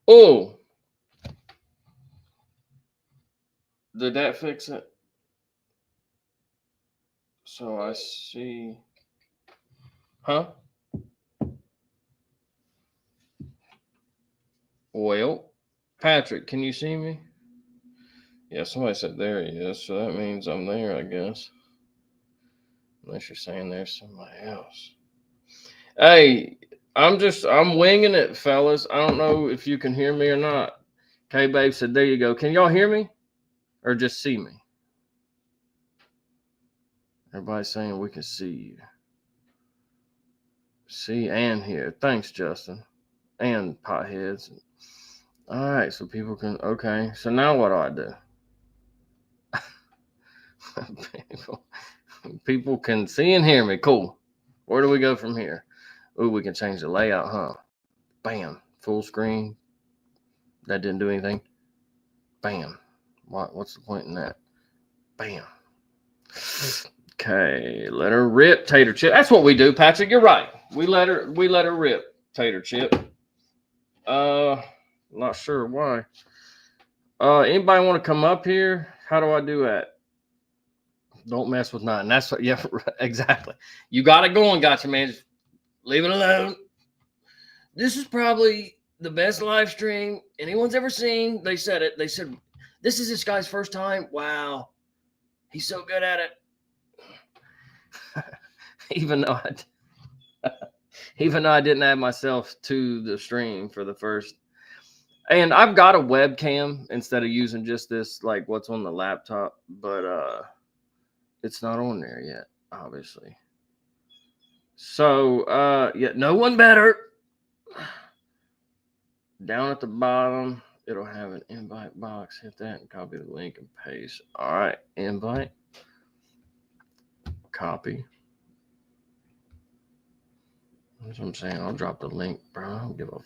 Oh, did that fix it? So I see. Huh? Well, Patrick, can you see me? Yeah, somebody said there he is, so that means I'm there, I guess. Unless you're saying there's somebody else. Hey, I'm winging it, fellas. I don't know if you can hear me or not. K Babe said, there you go. Can y'all hear me? Or just see me? Everybody's saying we can see you. See and hear. Thanks, Justin. And potheads. Alright, so people can okay. So now what do I do? people can see and hear me. Cool. Where do we go from here? Ooh, we can change the layout, huh? Bam. Full screen. That didn't do anything. Bam. What's the point in that? Bam. Okay, let her rip, Tater Chip. That's what we do, Patrick. You're right. We let her rip, Tater Chip. Not sure why. Anybody want to come up here? How do I do that? Don't mess with nothing. That's what. Yeah, exactly. You got it going, gotcha, man. Just leave it alone. This is probably the best live stream anyone's ever seen. They said it. They said this is this guy's first time. Wow, he's so good at it. even though I didn't add myself to the stream for the first. And I've got a webcam instead of using just this, like what's on the laptop, but it's not on there yet, obviously. So yeah, no one better. Down at the bottom, it'll have an invite box. Hit that and copy the link and paste. All right, invite. Copy. That's what I'm saying. I'll drop the link, bro. I don't give a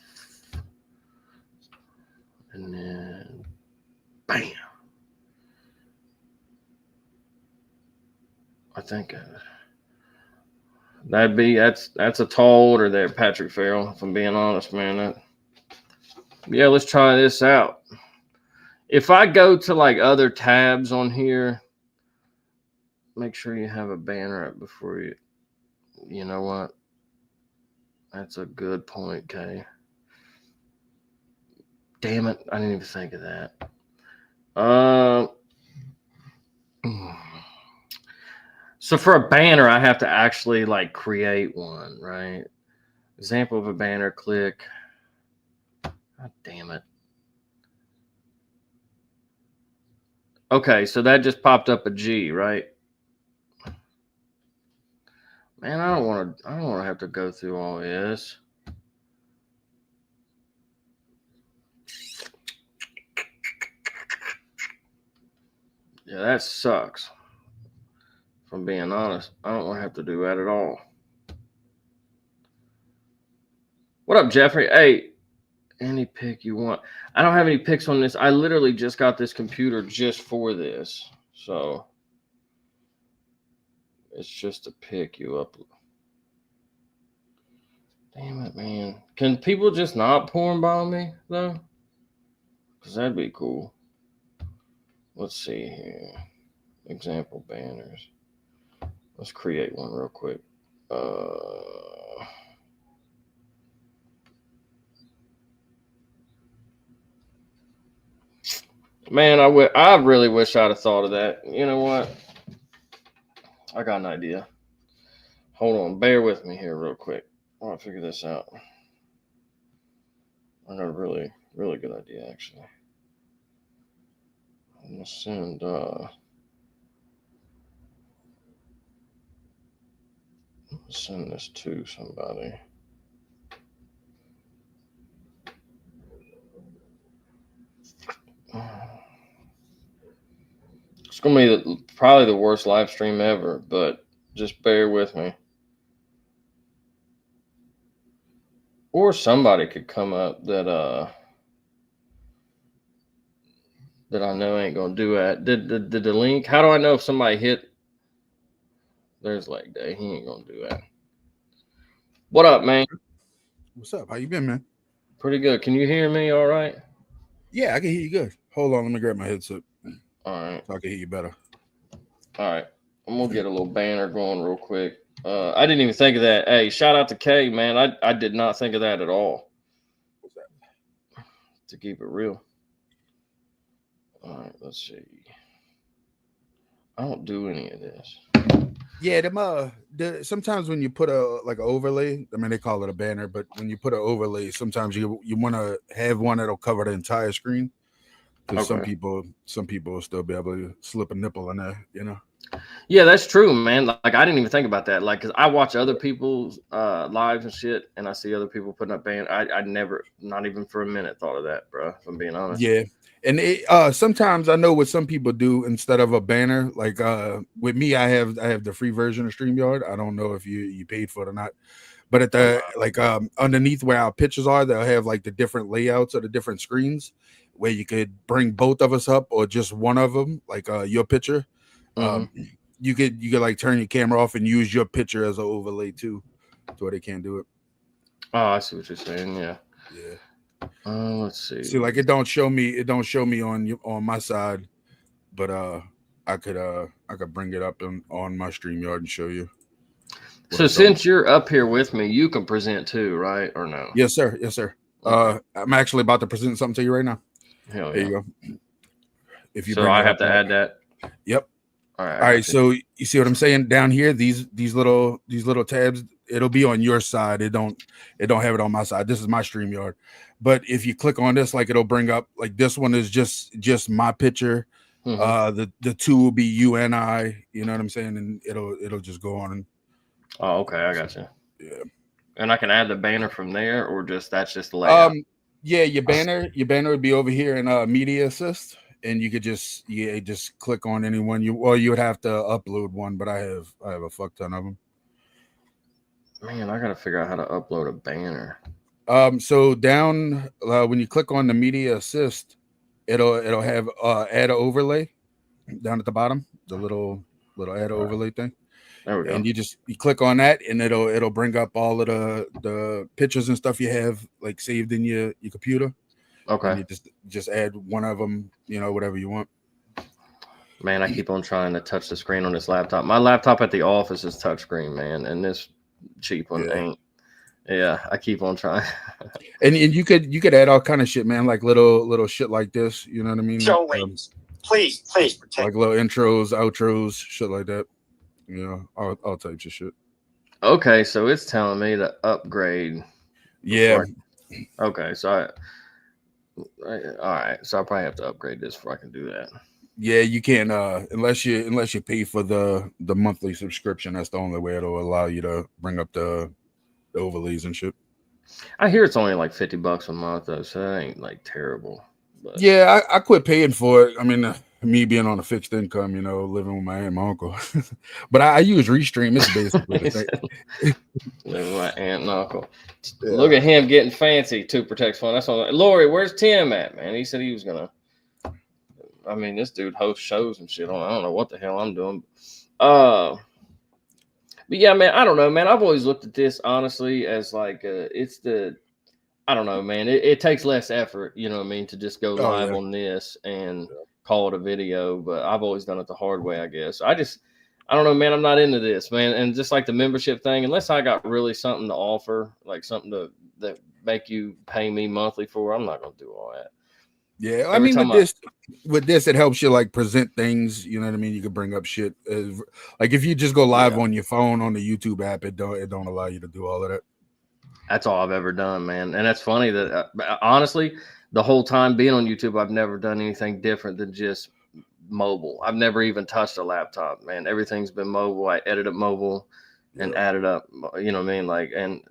and then bam. I think that's a tall order there, Patrick Farrell. If I'm being honest, man. Yeah, let's try this out. If I go to like other tabs on here, make sure you have a banner up before you. You know what? That's a good point, Kay. Damn it, I didn't even think of that. So for a banner, I have to actually like create one, right? Example of a banner, click. God damn it. Okay, so that just popped up a G, right? Man, I don't want to have to go through all this. Yeah, that sucks. If I'm being honest, I don't want to have to do that at all. What up, Jeffrey? Hey, any pick you want. I don't have any picks on this. I literally just got this computer just for this. So it's just to pick you up. Damn it, man. Can people just not porn bomb me, though? Because that'd be cool. Let's see here. Example banners. Let's create one real quick. Man, I really wish I'd have thought of that. You know what? I got an idea. Hold on. Bear with me here real quick. I want to figure this out. I got a really, really good idea, actually. I'm going to send this to somebody. It's going to be probably the worst live stream ever, but just bear with me. Or somebody could come up that I know ain't going to do that. Did the link? How do I know if somebody hit? There's leg day. He ain't going to do that. What up, man? What's up? How you been, man? Pretty good. Can you hear me all right? Yeah, I can hear you good. Hold on, let me grab my headset All right. so I can hear you better. All right. I'm going to get a little banner going real quick. I didn't even think of that. Hey, shout out to Kay, man. I did not think of that at all. What's that? To keep it real. All right, let's see. I don't do any of this. Yeah, sometimes when you put a like an overlay, I mean they call it a banner, but when you put an overlay, sometimes you want to have one that'll cover the entire screen. Because Okay. some people will still be able to slip a nipple in there, you know. Yeah, that's true, man. Like I didn't even think about that. Like, cause I watch other people's lives and shit, and I see other people putting up band. I never, not even for a minute, thought of that, bro. If I'm being honest. Yeah. And sometimes I know what some people do instead of a banner. Like with me, I have the free version of StreamYard. I don't know if you paid for it or not. But at I'm the like underneath where our pictures are, they'll have like the different layouts of the different screens where you could bring both of us up or just one of them, like your picture. not. Um, you could like turn your camera off and use your picture as an overlay too, so they can't do it. Oh, I see what you're saying. Yeah. Yeah. Let's see. See, like it don't show me on my side, but I could bring it up on my StreamYard and show you. So since you're up here with me, you can present too, right? Or no? Yes, sir. Yes, sir. Okay. I'm actually about to present something to you right now. Hell There yeah. you go. If you So bring I it have up, to add that. Yep. All right. All right. So you see what I'm saying down here? These little tabs. It'll be on your side. It don't have it on my side. This is my StreamYard. But if you click on this, like it'll bring up like this one is just my picture. The two will be you and I. You know what I'm saying? And it'll just go on. And, Oh, okay. I got you. yeah. And I can add the banner from there, or that's just the layout. Yeah. Your banner would be over here in media assist. And you could just click on anyone you would have to upload one, but I have a fuck ton of them. Man, I gotta figure out how to upload a banner. So down when you click on the media assist, it'll have add overlay down at the bottom, the little add overlay thing. There we go. And you click on that, and it'll bring up all of the pictures and stuff you have like saved in your computer. Okay. And you just add one of them, whatever you want. Man, I keep on trying to touch the screen on this laptop. My laptop at the office is touchscreen, man, and this cheap one ain't. Yeah, I keep on trying. and you could add all kind of shit, man, like little shit like this. You know what I mean? Please protect. Like little intros, outros, shit like that. All types of shit. Okay, so it's telling me to upgrade. Yeah. Okay, so all right, so I probably have to upgrade this before I can do that. Yeah, you can't unless you pay for the monthly subscription. That's the only way it'll allow you to bring up the overlays and shit. I hear it's only like $50 a month though, so that ain't like terrible. But yeah, I quit paying for it. I mean, me being on a fixed income, living with my aunt and my uncle. But I use Restream. It's basically the same. Living with my aunt and uncle. Yeah. Look at him getting fancy. 2 Protect Fund. That's all. Lori, where's Tim at, man? He said he was gonna. I mean, this dude hosts shows and shit. I don't know what the hell I'm doing. But yeah, man, I don't know, man. I've always looked at this honestly as like it's the. I don't know, man. It takes less effort, you know what I mean, to just go live on this and call it a video. But I've always done it the hard way, I guess. I don't know, man. I'm not into this, man. And just like the membership thing, unless I got really something to offer, like something that make you pay me monthly for, I'm not gonna do all that. Yeah, I mean, with this, it helps you like present things. You know what I mean? You can bring up shit. Like if you just go live on your phone on the YouTube app, it don't allow you to do all of that. That's all I've ever done, man. And that's funny that honestly, the whole time being on YouTube, I've never done anything different than just mobile. I've never even touched a laptop, man. Everything's been mobile. I edited mobile and added up, you know what I mean? Like, and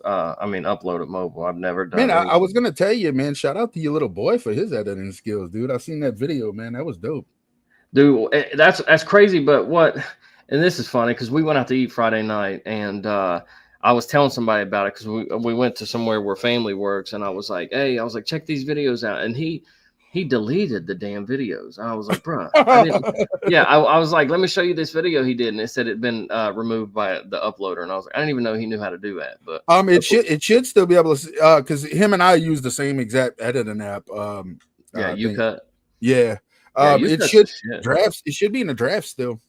uploaded mobile. I've never done. Man, I was gonna tell you, man. Shout out to your little boy for his editing skills, dude. I seen that video, man. That was dope, dude. That's crazy. But what? And this is funny because we went out to eat Friday night, and I was telling somebody about it because we went to somewhere where family works, and I was like, hey, check these videos out, and he he deleted the damn videos. I was like, bro, I didn't. Yeah, I was like, let me show you this video he did, and it said it'd been removed by the uploader, and I was like, I didn't even know he knew how to do that. But it should still be able to, because him and I use the same exact editing app. you cut. Yeah, it should drafts. It should be in the draft still.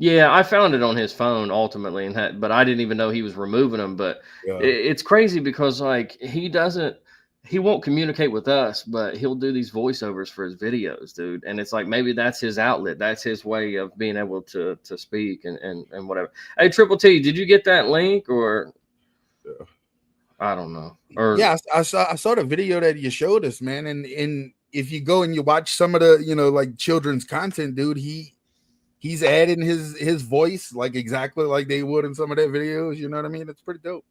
Yeah, I found it on his phone ultimately, and but I didn't even know he was removing them. But it's crazy because like he won't communicate with us, but he'll do these voiceovers for his videos, dude. And it's like maybe that's his outlet, that's his way of being able to speak and whatever. Hey, Triple T, did you get that link or? Yeah. I don't know. Or yeah, I saw the video that you showed us, man, and if you go and you watch some of the like children's content, dude, he's adding his voice like exactly like they would in some of their videos. You know what I mean? It's pretty dope.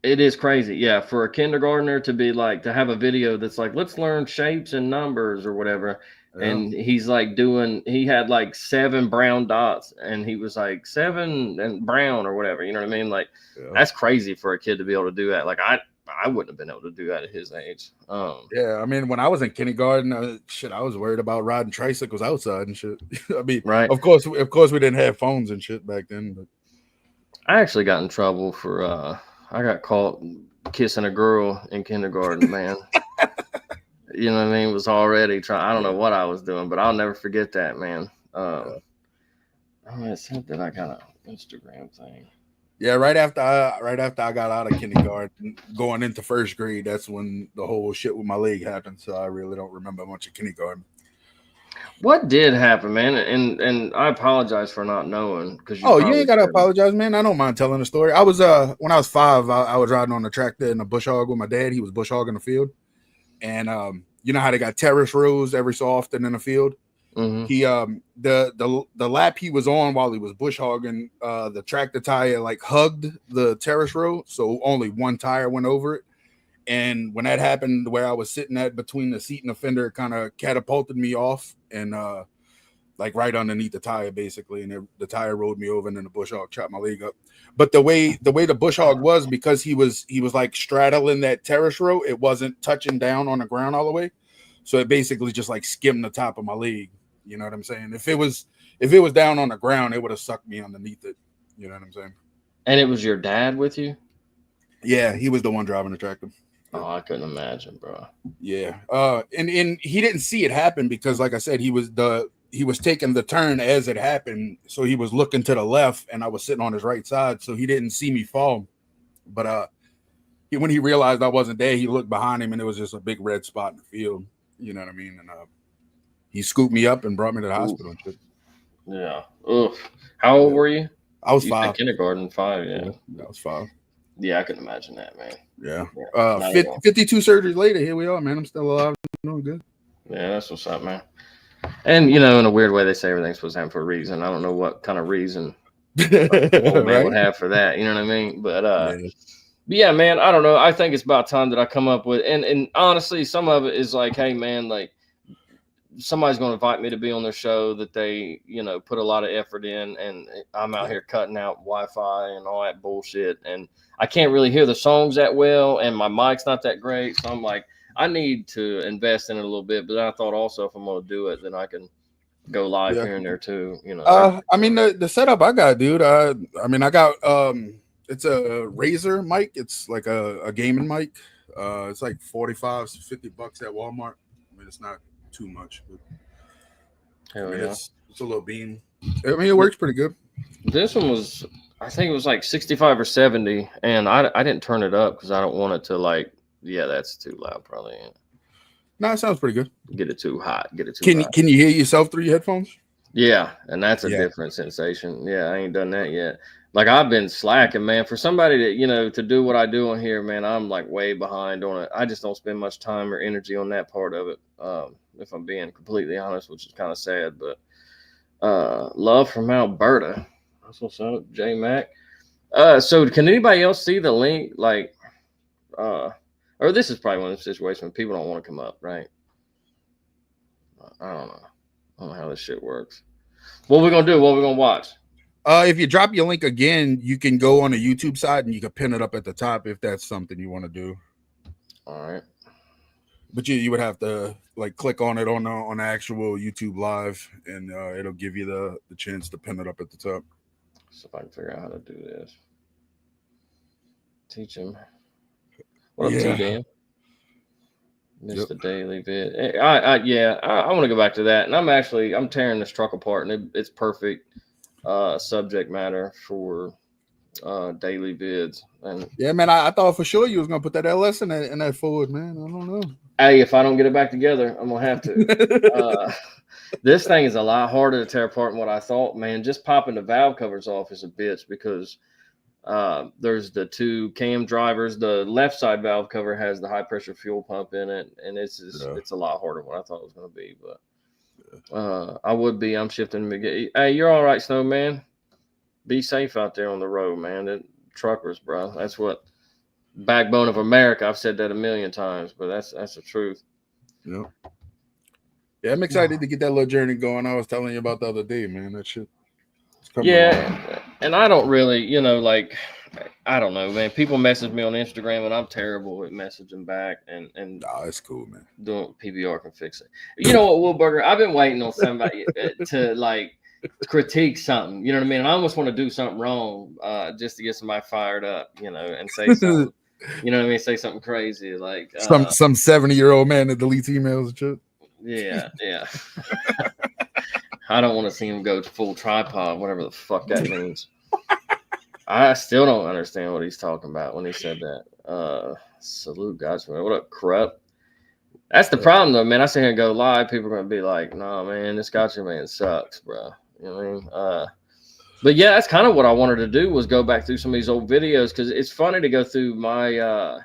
It is crazy. Yeah. For a kindergartner to be like, to have a video that's like, let's learn shapes and numbers or whatever. Yeah. And he's like he had like 7 brown dots and he was like 7 and brown or whatever. You know what I mean? Like that's crazy for a kid to be able to do that. Like I wouldn't have been able to do that at his age. Yeah, I mean, when I was in kindergarten, I was worried about riding tricycles outside and shit. I mean, right? Of course, we didn't have phones and shit back then. But I actually got in trouble for I got caught kissing a girl in kindergarten, man. You know what I mean? It was already trying. I don't know what I was doing, but I'll never forget that, man. It's something I got an Instagram thing. Yeah, right after I got out of kindergarten, going into first grade, that's when the whole shit with my leg happened. So I really don't remember much of kindergarten. What did happen, man? And I apologize for not knowing because you ain't gotta apologize, man. I don't mind telling the story. I was when I was 5, I was riding on the tractor in a bush hog with my dad. He was bush hogging the field, and you know how they got terrace rows every so often in the field. Mm-hmm. He the lap he was on while he was bush hogging, the tractor tire like hugged the terrace row, so only one tire went over it. And when that happened, where I was sitting at between the seat and the fender, it kind of catapulted me off and like right underneath the tire basically, and the tire rolled me over, and then the bush hog chopped my leg up. But the way the bush hog was, because he was like straddling that terrace row, it wasn't touching down on the ground all the way, so it basically just like skimmed the top of my leg. You know what I'm saying? If it was down on the ground, it would have sucked me underneath it. You know what I'm saying? And it was your dad with you? Yeah, he was the one driving the tractor. Oh, I couldn't imagine, bro. Yeah. And he didn't see it happen because, like I said, he was taking the turn as it happened. So he was looking to the left and I was sitting on his right side. So he didn't see me fall. But when he realized I wasn't there, he looked behind him and it was just a big red spot in the field. You know what I mean? And he scooped me up and brought me to the hospital and shit. Yeah. Ugh. How old were you? I was 5. Kindergarten, 5, yeah. I was 5. Yeah, I can imagine that, man. Yeah. 52 surgeries later, here we are, man. I'm still alive, doing good. Yeah, that's what's up, man. And in a weird way, they say everything's supposed to happen for a reason. I don't know what kind of reason old man would have for that. You know what I mean? But yeah, man, I don't know. I think it's about time that I come up with, and honestly, some of it is like, hey, man, like somebody's going to invite me to be on their show that they, put a lot of effort in, and I'm out here cutting out Wi-Fi and all that bullshit, and I can't really hear the songs that well, and my mic's not that great, so I'm like, I need to invest in it a little bit. But I thought also if I'm going to do it, then I can go live here and there too. I mean the setup I got, dude. I got it's a Razer mic. It's like a gaming mic. It's like $45 to $50 at Walmart. I mean, it's not too much, but it's a little beam. I mean, it works pretty good. This one was, I think it was like 65 or 70, and I didn't turn it up because I don't want it to like, that's too loud probably. No, it sounds pretty good. Get it too hot. Hot. Can you hear yourself through your headphones? Yeah, and that's a different sensation. Yeah, I ain't done that yet. Like I've been slacking, man. For somebody that, to do what I do on here, man, I'm like way behind on it. I just don't spend much time or energy on that part of it. If I'm being completely honest, which is kind of sad, but love from Alberta. That's what's up, J Mac. So can anybody else see the link? Like, or this is probably one of those situations when people don't want to come up, right? I don't know how this shit works. What we gonna do? What we gonna watch? If you drop your link again, you can go on the YouTube side and you can pin it up at the top if that's something you want to do. All right. But you would have to like click on it on the actual YouTube live, and it'll give you the chance to pin it up at the top. So if I can figure out how to do this, teach him. What up, T-Dan? Missed the daily vid. I want to go back to that, and I'm tearing this truck apart, and it's perfect subject matter for daily vids. And yeah, man, I thought for sure you was gonna put that LS in that forward, man. I don't know. Hey, if I don't get it back together, I'm gonna have to. This thing is a lot harder to tear apart than what I thought, man. Just popping the valve covers off is a bitch because there's the two cam drivers. The left side valve cover has the high pressure fuel pump in it, and it's a lot harder than what I thought it was gonna be. But I'm shifting. Hey, you're all right, Snowman. Be safe out there on the road, man. Truckers, bro. That's what backbone of America. I've said that a million times, but that's the truth. Yep. Yeah, I'm excited to get that little journey going. I was telling you about the other day, man. That shit. Yeah, and I don't really, I don't know, man. People message me on Instagram, and I'm terrible at messaging back. And nah, it's cool, man. Doing PBR can fix it. You know what, Wilberger? I've been waiting on somebody to critique something. You know what I mean? And I almost want to do something wrong, just to get somebody fired up, and say something. You know what I mean? Say something crazy like some 70-year-old man that deletes emails and shit. Yeah. I don't want to see him go full tripod, whatever the fuck that means. I still don't understand what he's talking about when he said that. Salute, guys. What up, Corrupt? That's the problem, though, man. I sit here and go live. People are going to be like, nah, man, this Gotcha Man sucks, bro. You know what I mean? But yeah, that's kind of what I wanted to do was go back through some of these old videos because it's funny to go through my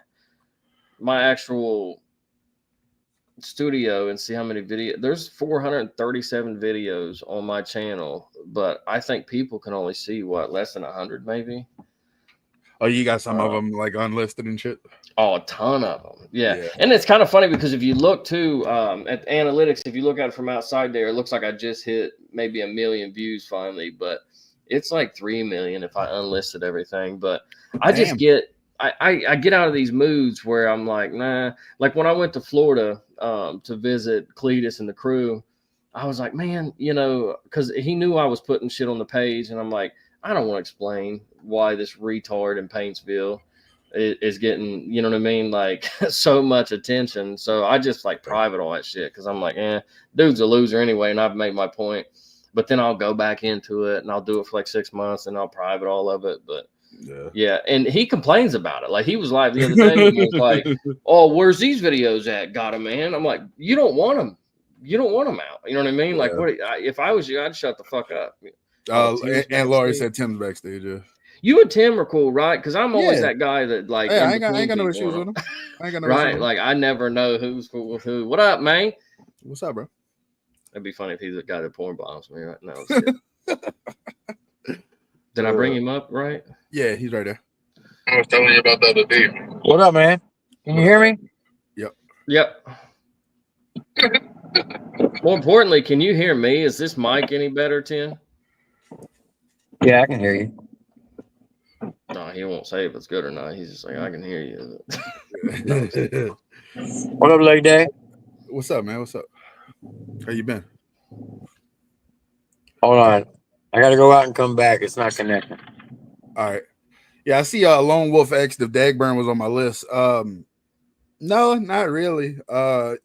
my actual studio and see how many videos. There's 437 videos on my channel, but I think people can only see less than 100 maybe. Oh, you got some of them like unlisted and shit? Oh, a ton of them. Yeah. And it's kind of funny because if you look too at analytics, if you look at it from outside there, it looks like I just hit maybe 1 million views finally, but it's like 3 million if I unlisted everything. But I just get I get out of these moods where I'm like, nah. Like when I went to Florida to visit Cletus and the crew, I was like, man, because he knew I was putting shit on the page, and I'm like, I don't want to explain why this retard in Paintsville is getting, you know what I mean, like so much attention. So I just private all that shit because I'm like, dude's a loser anyway, and I've made my point. But then I'll go back into it and I'll do it for 6 months and I'll private all of it. But yeah, and he complains about it. Like he was live the other day and he was like, "Oh, where's these videos at? Got him, man." I'm like, "You don't want them. You don't want them out." You know what I mean? Like, if I was you, I'd shut the fuck up. And Laurie said Tim's backstage. Yeah. You and Tim are cool, right? Because I'm always that guy that I ain't got no issues with him. I ain't got no right? Like I never know who's cool with who. What up, man? What's up, bro? It'd be funny if he's the guy that porn bombs me right now. Did I bring him up right? Yeah, he's right there. I was telling you about the other day. What up, man? Can you hear me? Yep. More importantly, can you hear me? Is this mic any better, Tim? Yeah, I can hear you. No, he won't say if it's good or not. He's just like, I can hear you. What up, Leg Day? What's up, man? What's up? How you been? Hold on. I got to go out and come back. It's not connecting. All right. Yeah, I see Lone Wolf X, if Dagburn was on my list. No, not really.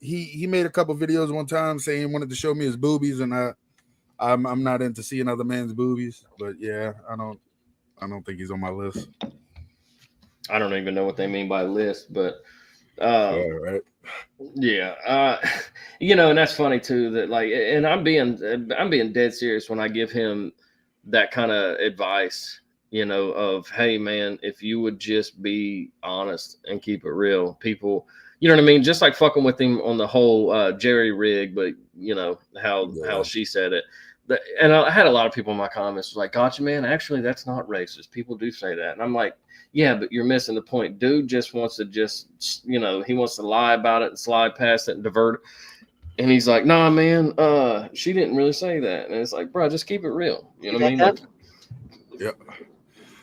He made a couple videos one time saying he wanted to show me his boobies, and I'm not into seeing other man's boobies. But yeah, I don't think he's on my list. I don't even know what they mean by list, but right. Yeah. And that's funny too, that and I'm being dead serious when I give him that kind of advice, of, hey man, if you would just be honest and keep it real, people, you know what I mean? Just like fucking with him on the whole jerry rig, but how she said it. And I had a lot of people in my comments like, "Gotcha, man. Actually, that's not racist. People do say that." And I'm like, yeah, but you're missing the point. Dude just wants to he wants to lie about it and slide past it and divert it. And he's like, nah, man, she didn't really say that. And it's like, bro, just keep it real. You know what I mean? Yep.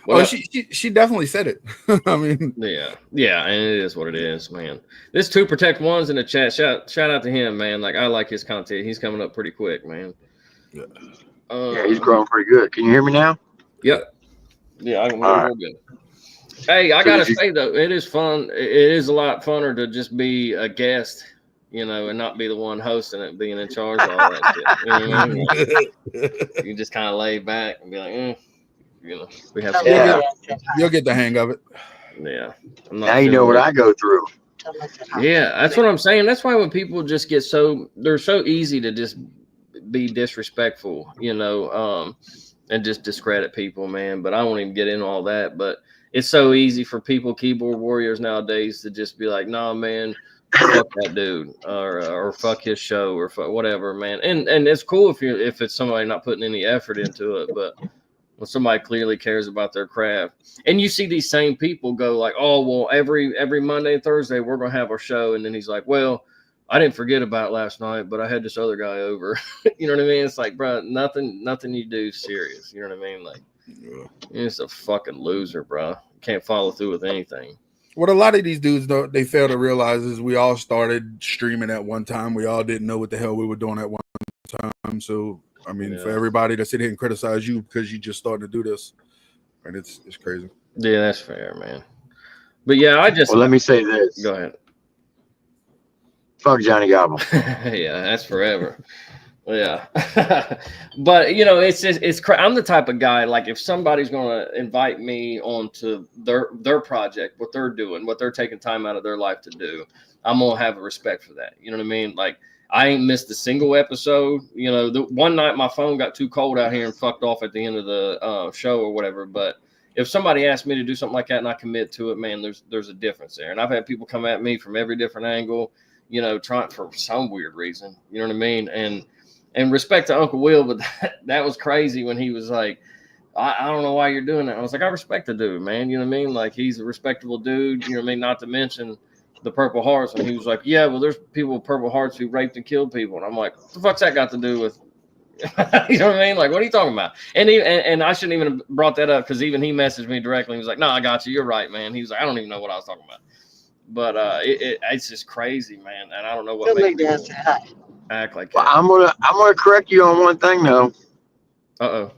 Well, she definitely said it. I mean, yeah, and it is what it is, man. This 2 Protect Ones in the chat. Shout out to him, man. Like I like his content. He's coming up pretty quick, man. Yeah, Yeah, he's growing pretty good. Can you hear me now? Yep. Yeah, I can hear All you right. real good. Hey, I gotta say though, it is fun. It is a lot funner to just be a guest, you know, and not be the one hosting it, being in charge of all that shit. You know what I mean? Like, you can just kind of lay back and be like, you know, we have some Yeah. you'll get the hang of it. Yeah. I'm not Now you know what feeling I go through. Yeah, that's what I'm saying. That's why when people just get they're so easy to just be disrespectful, you know, and just discredit people, man. But I won't even get into all that. But it's so easy for people, keyboard warriors nowadays, to just be like, nah, man, fuck that dude, or fuck his show, or fuck whatever, man. And it's cool if it's somebody not putting any effort into it, but when somebody clearly cares about their craft, and you see these same people go like, oh, well, every Monday and Thursday we're gonna have our show, and then he's like, well, I didn't forget about it last night, but I had this other guy over. You know what I mean? It's like, bro, nothing you do is serious. You know what I mean? Like, you're just a fucking loser, bro. Can't follow through with anything. What a lot of these dudes though, they fail to realize is we all started streaming at one time. We all didn't know what the hell we were doing at one time. So I mean, for everybody to sit here and criticize you because you just started to do this, and it's crazy. Yeah, that's fair, man. But yeah, well, let me say this. Go ahead. Fuck Johnny Gobble. Yeah, that's forever. Yeah. But you know, I'm the type of guy, like if somebody's gonna invite me onto their project, what they're doing, what they're taking time out of their life to do, I'm gonna have a respect for that. You know what I mean? Like I ain't missed a single episode. You know, the one night my phone got too cold out here and fucked off at the end of the show or whatever. But if somebody asked me to do something like that and I commit to it, man, there's a difference there. And I've had people come at me from every different angle, you know, trying for some weird reason. You know what I mean? And respect to Uncle Will, but that was crazy when he was like, I don't know why you're doing that. I was like, I respect the dude, man. You know what I mean? Like he's a respectable dude. You know what I mean? Not to mention the Purple Hearts. And he was like, yeah, well, there's people with Purple Hearts who raped and killed people. And I'm like, what the fuck's that got to do with, you know what I mean? Like, what are you talking about? And I shouldn't even have brought that up because even he messaged me directly. He was like, no, I got you. You're right, man. He was like, I don't even know what I was talking about. But it's just crazy, man. And I don't know what makes people act like that. Well, I'm gonna correct you on one thing though. Uh-oh.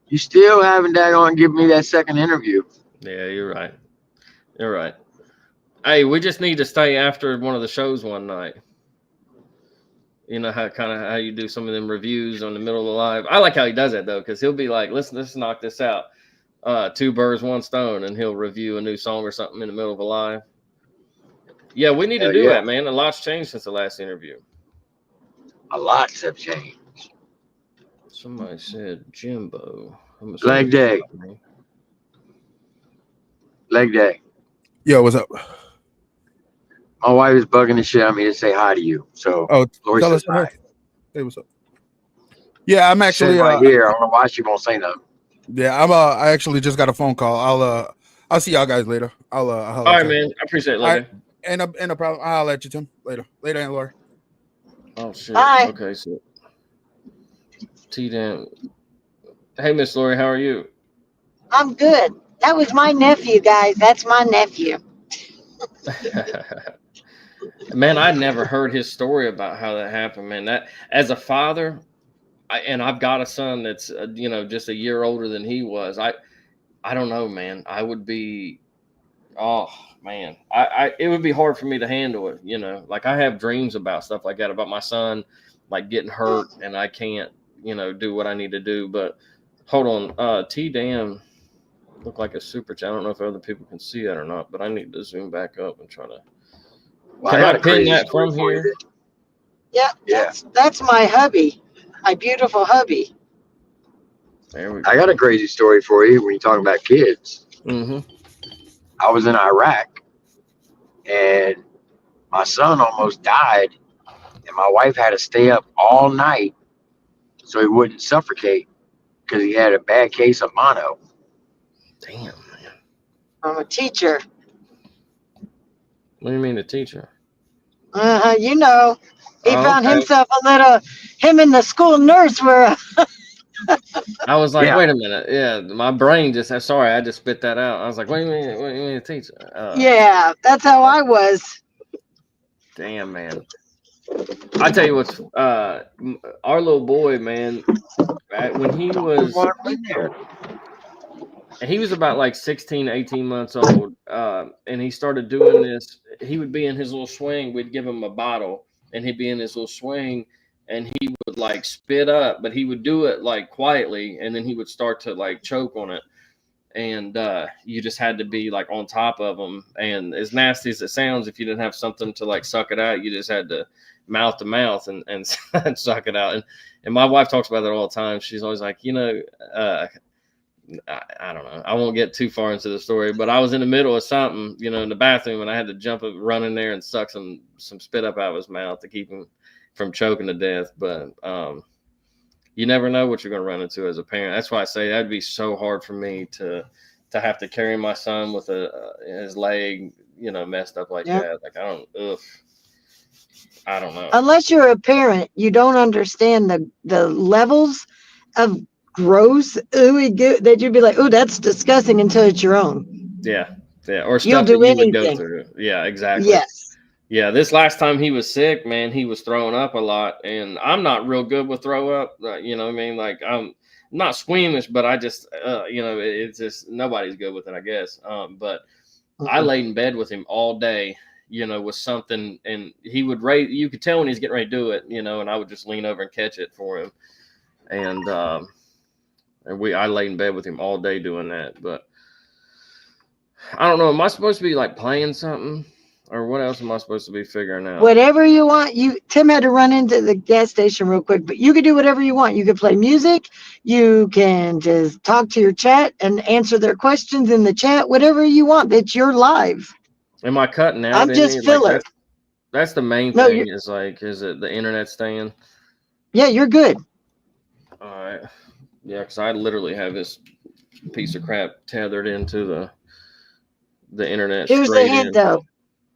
You still haven't daggone give me that second interview. Yeah, you're right. You're right. Hey, we just need to stay after one of the shows one night. You know how you do some of them reviews on the middle of the live. I like how he does that though, because he'll be like, listen, let's knock this out. 2 birds, 1 stone, and he'll review a new song or something in the middle of a live. Yeah, we need to do that, man. A lot's changed since the last interview. A lot's have changed. Somebody said Jimbo. Leg day. Leg day. Yo, what's up? My wife is bugging the shit out of me to say hi to you. So, Lori tell says us hi. Hey, what's up? Yeah, I'm actually right here. I don't know why she won't say nothing. Yeah, I actually just got a phone call. I'll see y'all guys later. All right, man. I appreciate it later. Ain't no problem. I'll let you, Tim. Later, Aunt Lori. Oh shit. Bye. Okay, so T-Damn. Hey, Miss Lori, how are you? I'm good. That was my nephew, guys. That's my nephew. Man, I never heard his story about how that happened, man. That as a father, and I've got a son that's just a year older than he was. I don't know, man. I would be, oh man, it would be hard for me to handle it. You know, like I have dreams about stuff like that, about my son, like getting hurt, and I can't, do what I need to do. But hold on, T-Damn look like a super chat. I don't know if other people can see that or not, but I need to zoom back up and try to. Well, can I pin that from here? Yeah, that's my hubby, my beautiful hubby. There we go. I got a crazy story for you when you're talking about kids. Mm-hmm. I was in Iraq, and my son almost died, and my wife had to stay up all night so he wouldn't suffocate because he had a bad case of mono. Damn, man. I'm a teacher. What do you mean, a teacher? He found himself him and the school nurse were I was like, Yeah. wait a minute. Yeah, my brain just. Sorry, I just spit that out. I was like, wait a minute. What do you mean teach? Yeah, that's how I was. Damn, man. I tell you what's. Our little boy, man. When he was about like 16, 18 months old, and he started doing this. He would be in his little swing. We'd give him a bottle, and he'd be in his little swing, and he would like spit up, but he would do it like quietly, and then he would start to like choke on it. And you just had to be like on top of him. And as nasty as it sounds, if you didn't have something to like suck it out, you just had to mouth to mouth and suck it out. And my wife talks about that all the time. She's always like, I don't know. I won't get too far into the story, but I was in the middle of something, in the bathroom, and I had to jump up, run in there, and suck some spit up out of his mouth to keep him from choking to death. But you never know what you're going to run into as a parent. That's why I say that'd be so hard for me to have to carry my son with his leg, messed up like that. Like I don't know. Unless you're a parent, you don't understand the levels of gross ooey goo that you'd be like, oh, that's disgusting until it's your own. Yeah. Or You'll stuff do that you would go anything. through. Yeah, exactly. Yes. Yeah, this last time he was sick, man, he was throwing up a lot, and I'm not real good with throw up. You know what I mean? Like, I'm not squeamish, but I just, it's just nobody's good with it, I guess. But I laid in bed with him all day, with something, and he would you could tell when he's getting ready to do it, and I would just lean over and catch it for him. And I laid in bed with him all day doing that. But I don't know. Am I supposed to be like playing something? Or what else am I supposed to be figuring out? Whatever you want. Tim had to run into the gas station real quick, but you could do whatever you want. You could play music. You can just talk to your chat and answer their questions in the chat. Whatever you want. It's your live. Am I cutting out? I'm just filler. Like that's the main No, thing. Is it the internet staying? Yeah, you're good. All right. Yeah, because I literally have this piece of crap tethered into the internet. Here's the hint, though.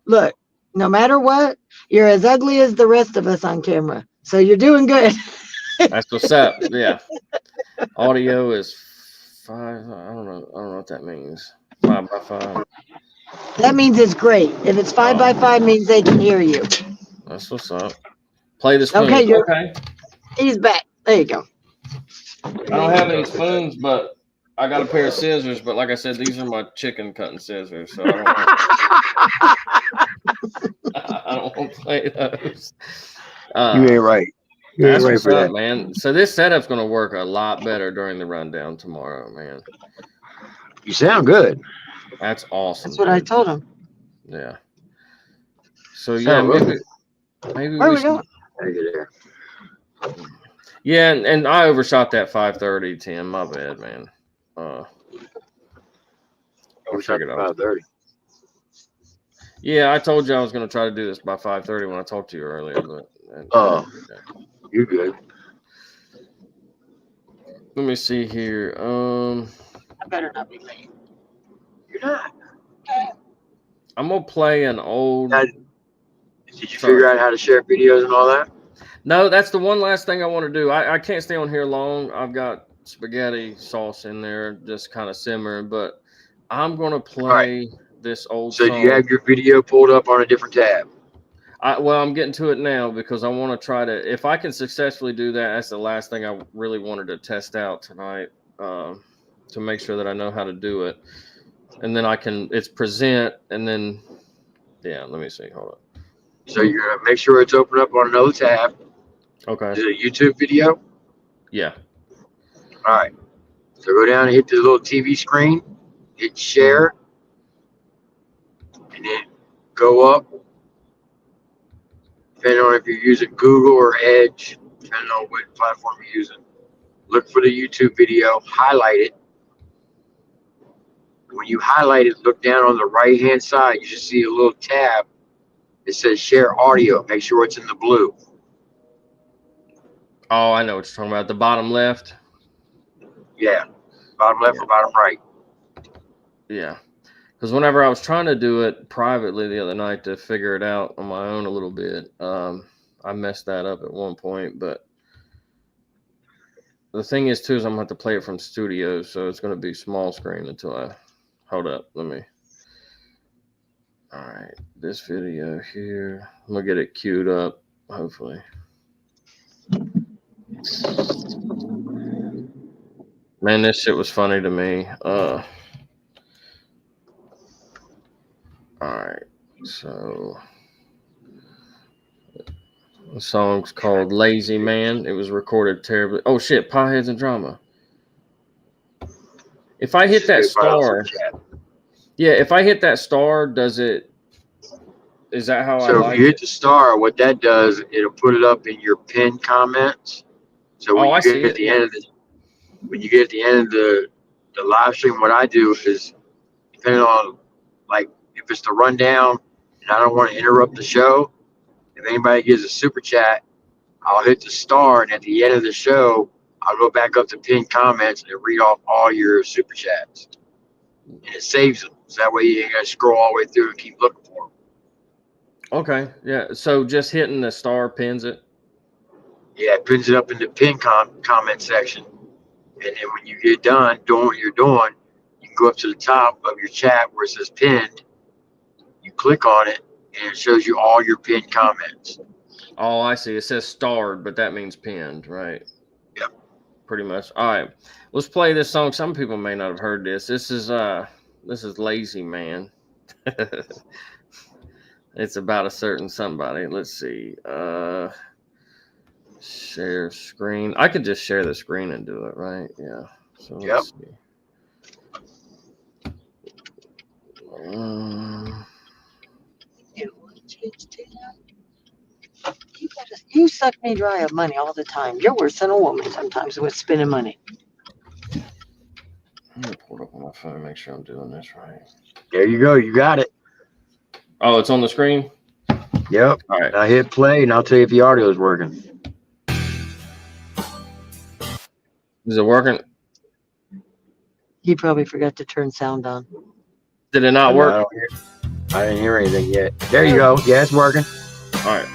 Look, no matter what, you're as ugly as the rest of us on camera. So you're doing good. That's what's up. Yeah. Audio is 5. I don't know what that means. 5x5. That means it's great. If it's 5x5, means they can hear you. That's what's up. Play the spoon. Okay. He's back. There you go. I don't have any spoons, but I got a pair of scissors. But like I said, these are my chicken cutting scissors, so I don't want to play those. You ain't right. That's what's up, man. So this setup's going to work a lot better during the rundown tomorrow, man. You sound good. That's awesome. That's what I told him. Yeah. So yeah, maybe where we we going? Yeah, and I overshot that 5:30, Tim. My bad, man. Overshot 5:30. Yeah, I told you I was going to try to do this by 5:30 when I talked to you earlier, but you're good. Let me see here. I better not be late. You're not. I'm gonna play an old. Did you figure out how to share videos and all that? No, that's the one last thing I want to do. I can't stay on here long. I've got spaghetti sauce in there, just kind of simmering. But I'm gonna play this old. So song. do you have your video pulled up on a different tab? Well, I'm getting to it now because I want to try to. If I can successfully do that, that's the last thing I really wanted to test out tonight, to make sure that I know how to do it. And then it's present, and then, yeah, let me see. Hold on. So you're going to make sure it's open up on another tab. Okay. Is it a YouTube video? Yeah. All right. So go down and hit the little TV screen, hit share, and then go up. Depending on if you're using Google or Edge, depending on what platform you're using. Look for the YouTube video, highlight it. When you highlight it, look down on the right-hand side. You should see a little tab that says share audio. Make sure it's in the blue. Oh, I know what you're talking about. The bottom left? Yeah. Bottom left or bottom right. Yeah. Because whenever I was trying to do it privately the other night to figure it out on my own a little bit, I messed that up at one point. But the thing is too is I'm gonna have to play it from studio, so it's gonna be small screen until I hold up. Let me. All right, this video here. I'm gonna get it queued up. Hopefully. Man, this shit was funny to me. All right, so the song's called "Lazy Man." It was recorded terribly. Oh shit! Potheads and drama. If I hit that star, yeah. If I hit that star, does it? Is that how I So like if you hit it? the star, what that does, it'll put it up in your pinned comments. So when Oh, I you see get at it. the end of the live stream, what I do is, depending on, like, if it's the rundown and I don't want to interrupt the show, if anybody gives a super chat, I'll hit the star, and at the end of the show, I'll go back up to pinned comments and read off all your super chats, and it saves them. So that way you ain't gotta scroll all the way through and keep looking for them. Okay, yeah. So just hitting the star pins it. Yeah, it pins it up in the pinned comment section, and then when you get done doing what you're doing, you can go up to the top of your chat where it says pinned. You click on it, and it shows you all your pinned comments. Oh, I see. It says starred, but that means pinned, right? Yep. Pretty much. All right. Let's play this song. Some people may not have heard this. This is Lazy Man. It's about a certain somebody. Let's see. Share screen. I could just share the screen and do it, right? Yeah. So let's see. You suck me dry of money all the time. You're worse than a woman sometimes with spending money. I'm gonna pull it up on my phone and make sure I'm doing this right. There you go. You got it. Oh, it's on the screen? Yep. All right. Now hit play, and I'll tell you if the audio is working. Is it working? He probably forgot to turn sound on. Did it not work? I didn't hear anything yet. There you go. Yeah, it's working. All right.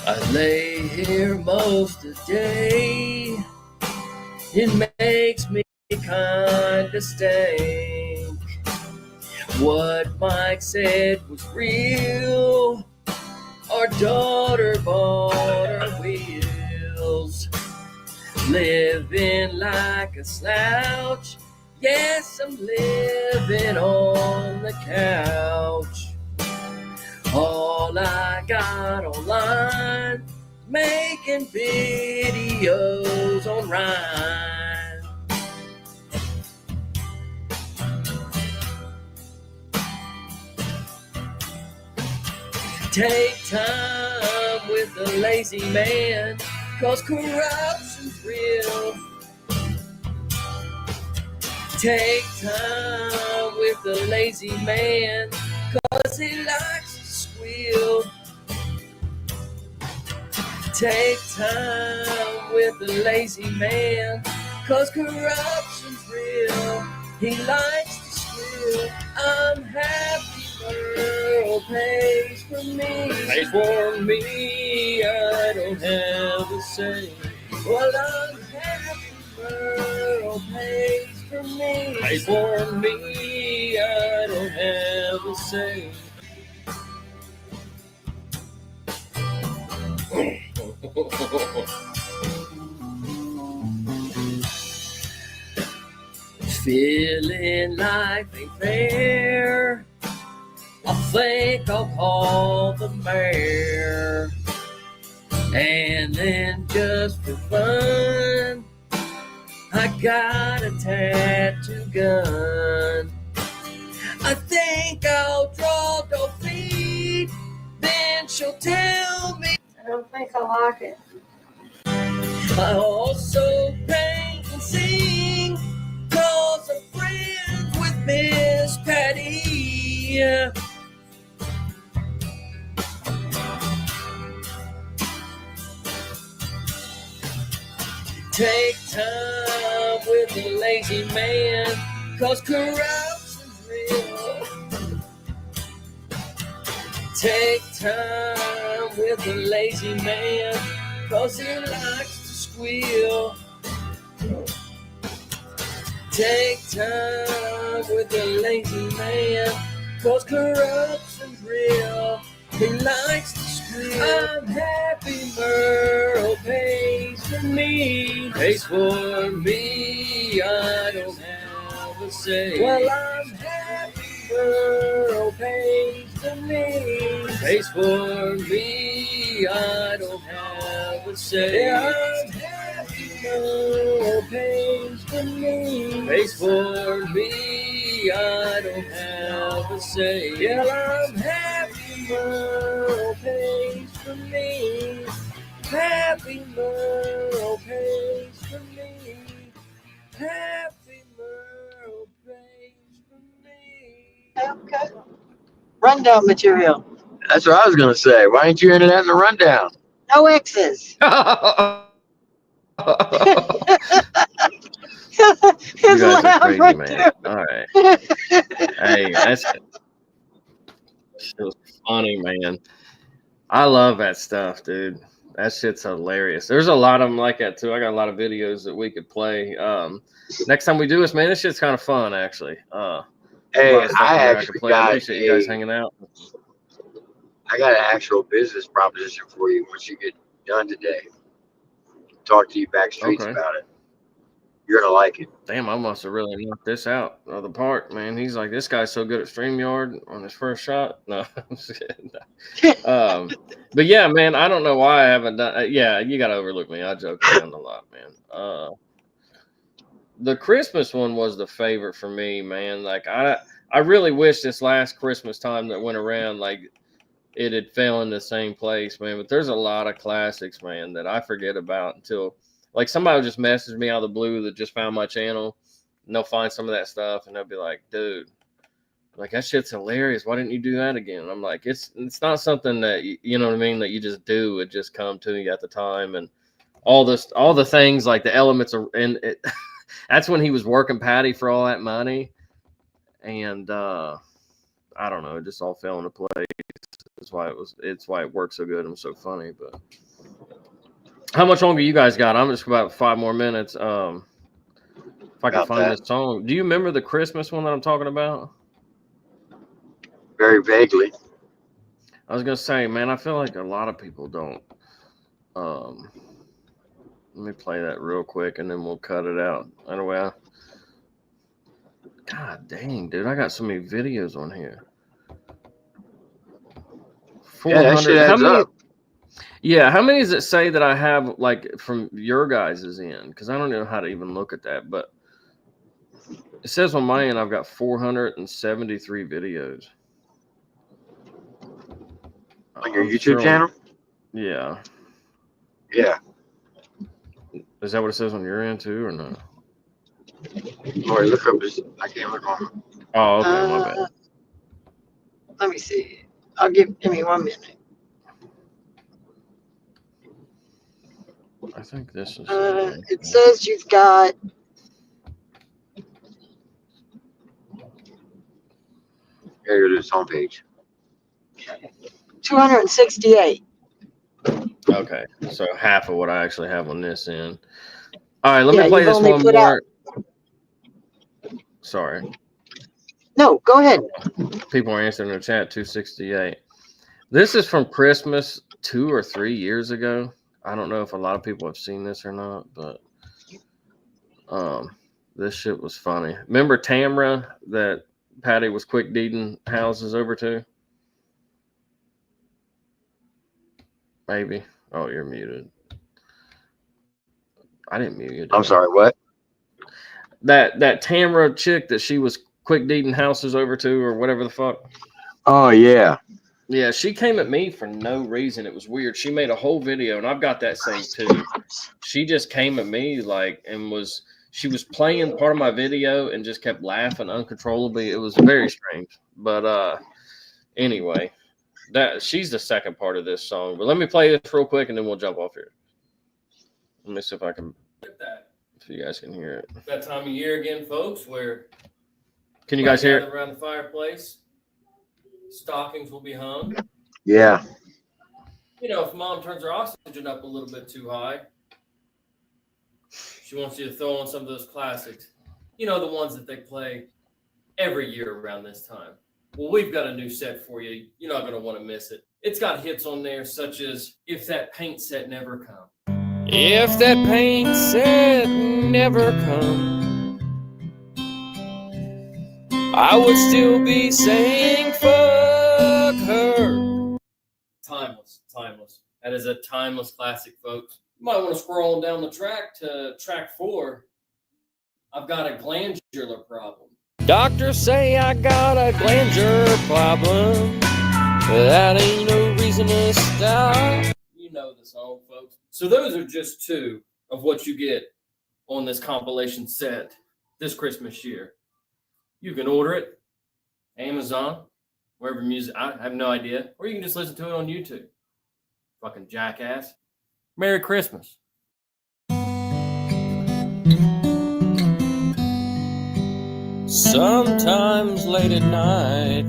I lay here most of the day. It makes me kinda stink. What Mike said was real. Our daughter bought her wheels. Living like a slouch. Yes, I'm living on the couch. All I got online, making videos on Ryan. Take time with the lazy man, 'cause corruption's real. Take time with the lazy man, 'cause he likes to squeal. Take time with the lazy man, 'cause corruption's real. He likes to squeal. I'm happy Merle pays for me. Pays for me, I don't have a say. Well, I'm happy Merle pays for me. Pays for me, I don't have a say. Feeling life ain't fair. I think I'll call the mayor. And then just for fun, I got a tattoo gun. I think I'll draw defeat. Then she'll tell me I don't think I like it. I also paint and sing, 'cause I'm friends with Miss Patty. Take time with the lazy man, 'cause corruption's real. Take time with a lazy man, 'cause he likes to squeal. Take time with a lazy man, 'cause corruption's real. He likes to squeal. I'm happy Merle pays for me. Pays for me, I don't have a say. Well, I'm happy Merle pays for me. Pays for me, I don't have a say. Yeah, I'm happy Merle pays for me. Pays for me, I don't have a say. Yeah, I'm happy Merle pays for me. Happy Merle pays for me. Happy Merle pays for me. Okay. Rundown material. That's what I was gonna say. Why ain't you into that in the rundown? No X's. You It's guys are loud crazy, right man. there. All right. Hey, that's just funny, man. I love that stuff, dude. That shit's hilarious. There's a lot of them like that too. I got a lot of videos that we could play. Next time we do this, man, this shit's kind of fun, actually. A Hey, lot of stuff I in there I actually could play. I got appreciate you guys hanging out. I got an actual business proposition for you once you get done today. Talk to you back streets Okay. about it. You're gonna like it. Damn, I must have really knocked this out of the park, man. He's like, this guy's so good at Streamyard on his first shot. No, I'm just kidding. But yeah, man, I don't know why I haven't done. Yeah, you gotta overlook me. I joke around a lot, man. The Christmas one was the favorite for me, man. Like I really wish this last Christmas time that went around, like it had fell in the same place, man. But there's a lot of classics, man, that I forget about until like somebody will just message me out of the blue that just found my channel, and they'll find some of that stuff and they'll be like, dude, like that shit's hilarious. Why didn't you do that again? And I'm like, it's not something that you know what I mean, that you just do. It just come to you at the time, and all the things like the elements are, and it, that's when he was working Patty for all that money, and I don't know, it just all fell into place. It's why it worked so good and so funny. But how much longer you guys got? I'm just about 5 more minutes. If I can find this song. Do you remember the Christmas one that I'm talking about? Very vaguely. I was gonna say, man, I feel like a lot of people don't. Let me play that real quick and then we'll cut it out. Anyway, God dang, dude, I got so many videos on here. 400. Yeah, that shit adds up. Yeah, how many does it say that I have, like, from your guys' end? Because I don't know how to even look at that, but it says on my end I've got 473 videos. On your YouTube channel? Yeah. Yeah. Is that what it says on your end too, or no? Boy, look up this. I can't look on. Oh, okay, my bad. Let me see. Give me 1 minute. I think this is. It says you've got. Here, go to this homepage. 268. Okay, so half of what I actually have on this end. All right, let me play you've this only one put more. Sorry. No, go ahead. People are answering in the chat. 268. This is from Christmas 2 or 3 years ago. I don't know if a lot of people have seen this or not, but this shit was funny. Remember Tamra that Patty was quick deeding houses over to? Maybe. Oh, you're muted. I didn't mute you. I'm sorry, what? That Tamra chick that she was quick deeding houses over to, or whatever the fuck. Oh, yeah. Yeah, she came at me for no reason. It was weird. She made a whole video, and I've got that saved too. She just came at me she was playing part of my video and just kept laughing uncontrollably. It was very strange. But anyway, she's the second part of this song. But let me play this real quick, and then we'll jump off here. Let me see if I can get that, so you guys can hear it. That time of year again, folks, where can you guys hear it? Around the fireplace, stockings will be hung. Yeah. You know, if mom turns her oxygen up a little bit too high, she wants you to throw on some of those classics. You know, the ones that they play every year around this time. Well, we've got a new set for you. You're not going to want to miss it. It's got hits on there such as If That Paint Set Never Come. If that paint set never come, I would still be saying fuck her. Timeless, timeless. That is a timeless classic, folks. You might want to scroll down the track to track 4. I've got a glandular problem. Doctors say I got a glandular problem, but that ain't no reason to stop. You know the song, folks. So those are just 2 of what you get on this compilation set this Christmas year. You can order it, Amazon, wherever music, I have no idea, or you can just listen to it on YouTube. Fucking jackass. Merry Christmas. Sometimes late at night,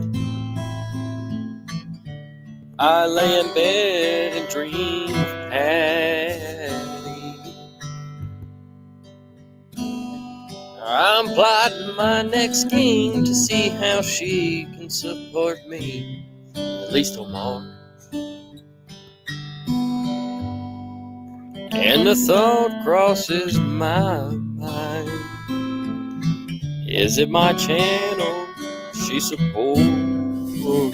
I lay in bed and dream of Patty. I'm plotting my next scheme to see how she can support me, at least on Mars. And the thought crosses my mind, is it my channel she supports me?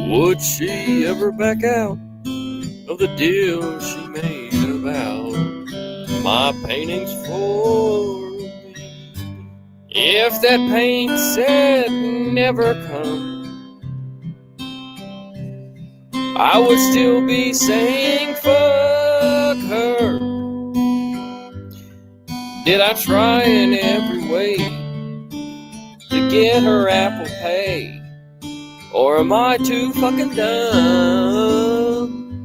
Would she ever back out of the deal she made about my paintings for me? If that paint set never come, I would still be saying fuck her. Did I try in every way to get her Apple Pay? Or am I too fucking dumb?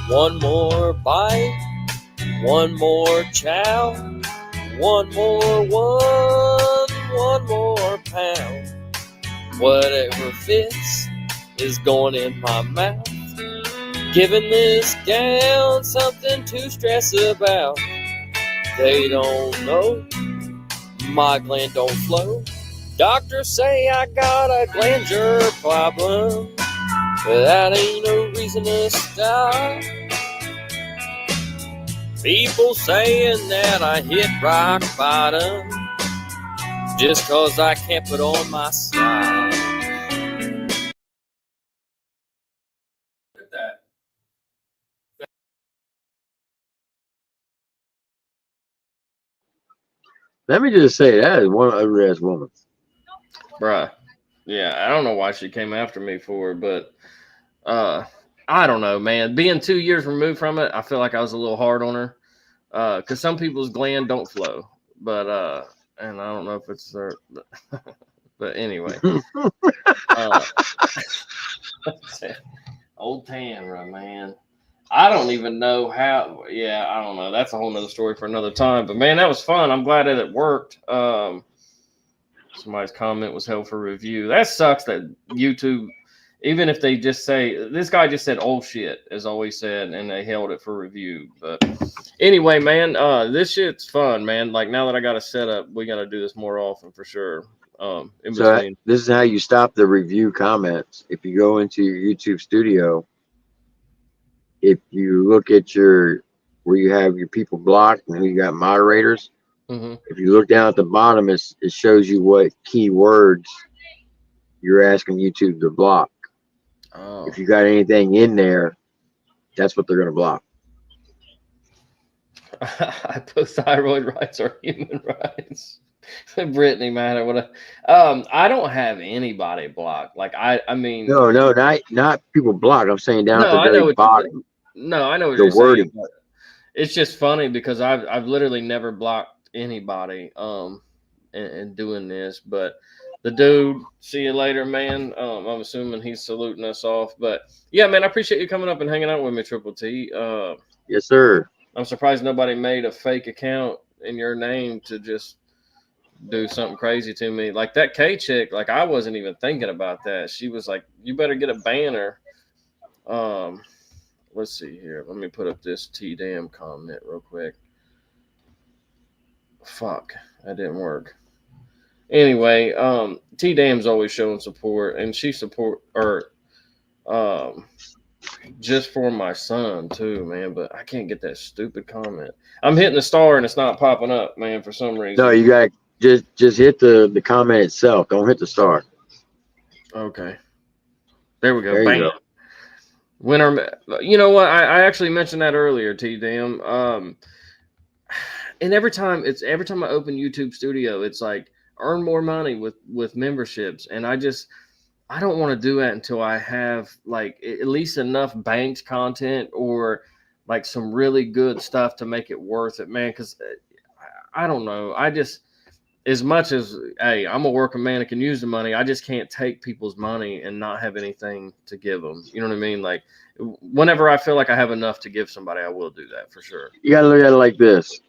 One more bite, one more chow, one more pound. Whatever fits is going in my mouth. Giving this gal something to stress about. They don't know my gland don't flow. Doctors say I got a glandular problem, but that ain't no reason to stop. People saying that I hit rock bottom just cause I can't put on my side. Look at that. Let me just say that is one ugly ass woman. Bruh. Yeah, I don't know why she came after me for it, but I don't know, man. Being 2 years removed from it, I feel like I was a little hard on her. Because some people's gland don't flow. But and I don't know if it's their but anyway. Old Tanra, man. I don't even know how. Yeah, I don't know. That's a whole nother story for another time. But man, that was fun. I'm glad that it worked. Somebody's comment was held for review. That sucks that YouTube, even if they just say, this guy just said old shit, as always said, and they held it for review. But anyway, man, this shit's fun, man. Like, now that I got a setup, we got to do this more often for sure. So this is how you stop the review comments. If you go into your YouTube studio, if you look at where you have your people blocked and you got moderators, if you look down at the bottom, it shows you what keywords you're asking YouTube to block. Oh. If you got anything in there, that's what they're going to block. Hypothyroid rights are human rights. Brittany, man, I don't have anybody blocked. Like I mean, no, not people blocked. I'm saying down at the very bottom. No, I know what you're saying. But it's just funny because I've literally never blocked anybody in doing this, but the dude. See you later, man. I'm assuming he's saluting us off, but yeah, man, I appreciate you coming up and hanging out with me, Triple T. Yes, sir. I'm surprised nobody made a fake account in your name to just do something crazy to me. Like that K chick, like I wasn't even thinking about that. She was like, you better get a banner. Let's see here. Let me put up this T-damn comment real quick. Fuck, that didn't work. Anyway, T-damn's always showing support, and she support just for my son too, man. But I can't get that stupid comment. I'm hitting the star and it's not popping up, man, for some reason. No, you got just hit the comment itself. Don't hit the star. Okay. There we go. There you Bam. go. Winner. You know what? I actually mentioned that earlier, T-damn. And every time I open YouTube Studio, it's like earn more money with memberships, and I don't want to do that until I have like at least enough banked content or like some really good stuff to make it worth it, man. Because I don't know, as much as hey, I'm a working man that can use the money, I just can't take people's money and not have anything to give them. You know what I mean? Like whenever I feel like I have enough to give somebody, I will do that for sure. You got to look at it like this.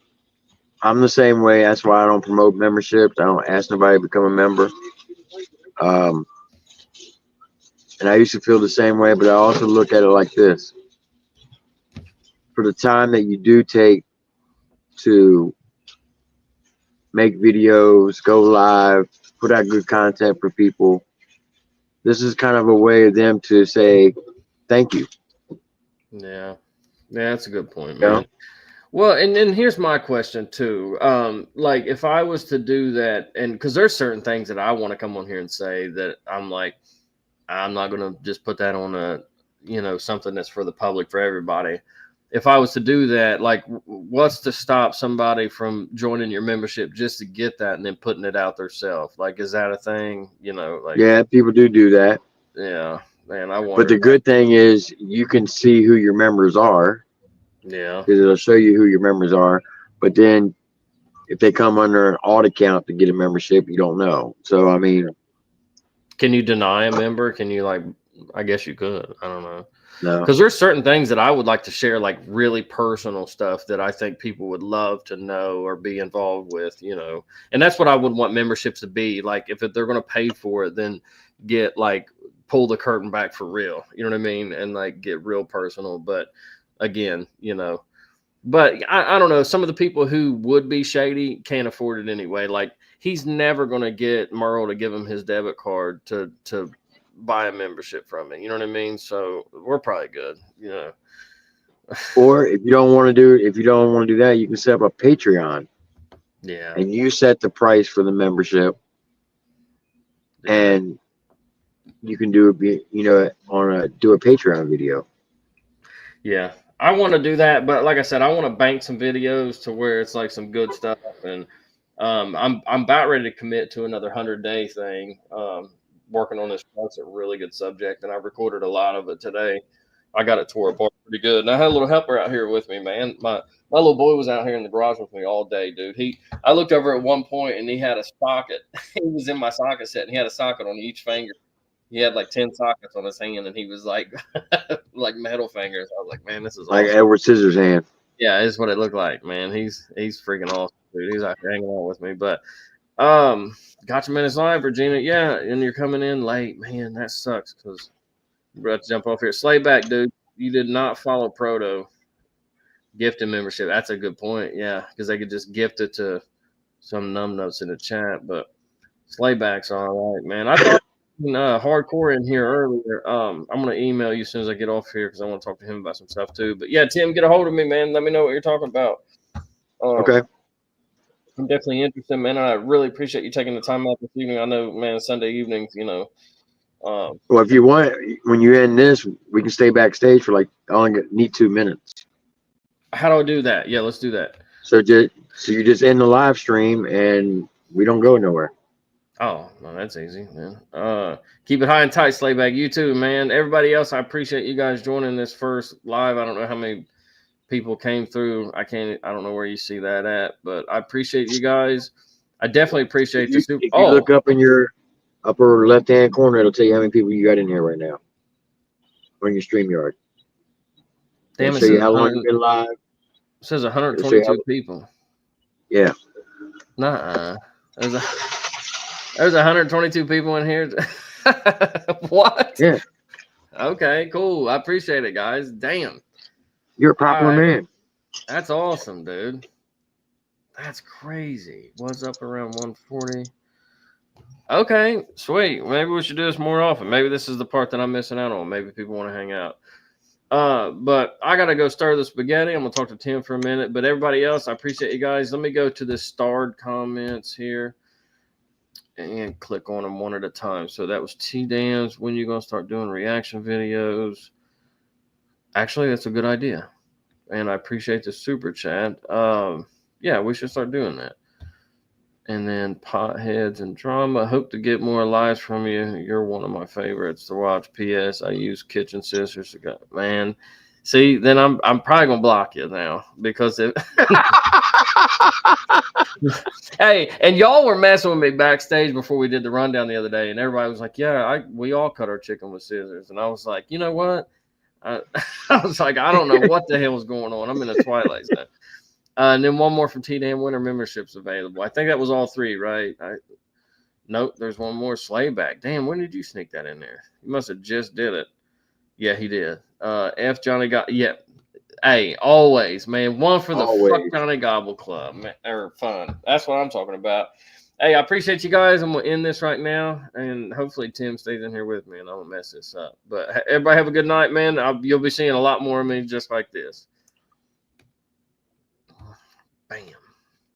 I'm the same way. That's why I don't promote memberships. I don't ask nobody to become a member. And I used to feel the same way, but I also look at it like this. For the time that you do take to make videos, go live, put out good content for people, this is kind of a way of them to say thank you. Yeah, that's a good point, man. Yeah. Well, and then here's my question too. Like if I was to do that, and because there's certain things that I want to come on here and say that I'm like, I'm not going to just put that on something that's for the public, for everybody. If I was to do that, like what's to stop somebody from joining your membership just to get that and then putting it out themselves? Like, is that a thing? Like, yeah, people do that. Yeah, man, I wonder. But the good thing is you can see who your members are. Yeah. Because it'll show you who your members are. But then if they come under an alt account to get a membership, you don't know. So, I mean. Can you deny a member? Can you I guess you could. I don't know. No. Because there's certain things that I would like to share, like really personal stuff that I think people would love to know or be involved with, And that's what I would want memberships to be. Like if they're going to pay for it, then get pull the curtain back for real. You know what I mean? And get real personal. But again, but I don't know. Some of the people who would be shady can't afford it anyway. Like he's never going to get Merle to give him his debit card to buy a membership from me. You know what I mean? So we're probably good, Or if you don't want to do that, you can set up a Patreon. Yeah. And you set the price for the membership. Yeah. And you can do do a Patreon video. Yeah. I want to do that, but like I said, I want to bank some videos to where it's like some good stuff, and I'm about ready to commit to another 100-day thing. Working on this, that's a really good subject, and I recorded a lot of it today. I got it tore apart pretty good, and I had a little helper out here with me, man. My little boy was out here in the garage with me all day, dude. I looked over at one point, and he had a socket. He was in my socket set, and he had a socket on each finger. He had 10 sockets on his hand, and he was like metal fingers. I was like, man, this is like awesome. Edward Scissorhands. Yeah, it's what it looked like, man. He's freaking awesome, dude. He's out here hanging out with me. But Gotcha Minutes Live, Regina. Yeah, and you're coming in late, man. That sucks because we're about to jump off here. Slayback, dude. You did not follow Proto gifted membership. That's a good point. Yeah, because they could just gift it to some numbnuts in the chat. But Slayback's all right, man. I thought. Hardcore in here earlier. I'm gonna email you as soon as I get off here because I want to talk to him about some stuff too. But yeah, Tim, get a hold of me, man. Let me know what you're talking about. Okay. I'm definitely interested, man. I really appreciate you taking the time out this evening. I know, man, Sunday evenings, well, if you want, when you end this, we can stay backstage for I only need 2 minutes. How do I do that? Yeah, let's do that. So you just end the live stream and we don't go nowhere. Oh, well, that's easy, man. Keep it high and tight, Slayback. You too, man. Everybody else, I appreciate you guys joining this first live. I don't know how many people came through. I don't know where you see that at, but I appreciate you guys. I definitely appreciate the super. If you look up in your upper left-hand corner, it'll tell you how many people you got in here right now on your StreamYard. Damn, It'll it show you says how long 100, you've been live. it says It'll show you 122 people. Yeah. Nuh-uh. There's 122 people in here. What? Yeah. Okay, cool. I appreciate it, guys. Damn. You're a popular All right. man. That's awesome, dude. That's crazy. What's up around 140? Okay, sweet. Maybe we should do this more often. Maybe this is the part that I'm missing out on. Maybe people want to hang out. But I gotta go stir the spaghetti. I'm gonna talk to Tim for a minute. But everybody else, I appreciate you guys. Let me go to the starred comments here and click on them one at a time. So that was T-Dams. When you gonna start doing reaction videos? Actually, that's a good idea. And I appreciate the super chat. Yeah, we should start doing that. And then Potheads and Drama. Hope to get more lives from you. You're one of my favorites to watch. P.S. I use kitchen scissors to go. Man, see, then I'm probably gonna block you now because it. Hey, and y'all were messing with me backstage before we did the rundown the other day, and everybody was like, "Yeah, we all cut our chicken with scissors," and I was like, you know what? I was like, I don't know what the hell is going on. I'm in a twilight zone. And then one more from T-Dam. Winter memberships available. I think that was all three, right? Nope, there's one more. Slayback. Damn, when did you sneak that in there? You must have just did it. Yeah, he did. F Johnny got. Yeah. Hey, always, man. One for the Fuck Johnny Gobble Club, man, or fun. That's what I'm talking about. Hey, I appreciate you guys. I'm gonna end this right now, and hopefully Tim stays in here with me, and I won't mess this up. But everybody have a good night, man. You'll be seeing a lot more of me just like this. Bam.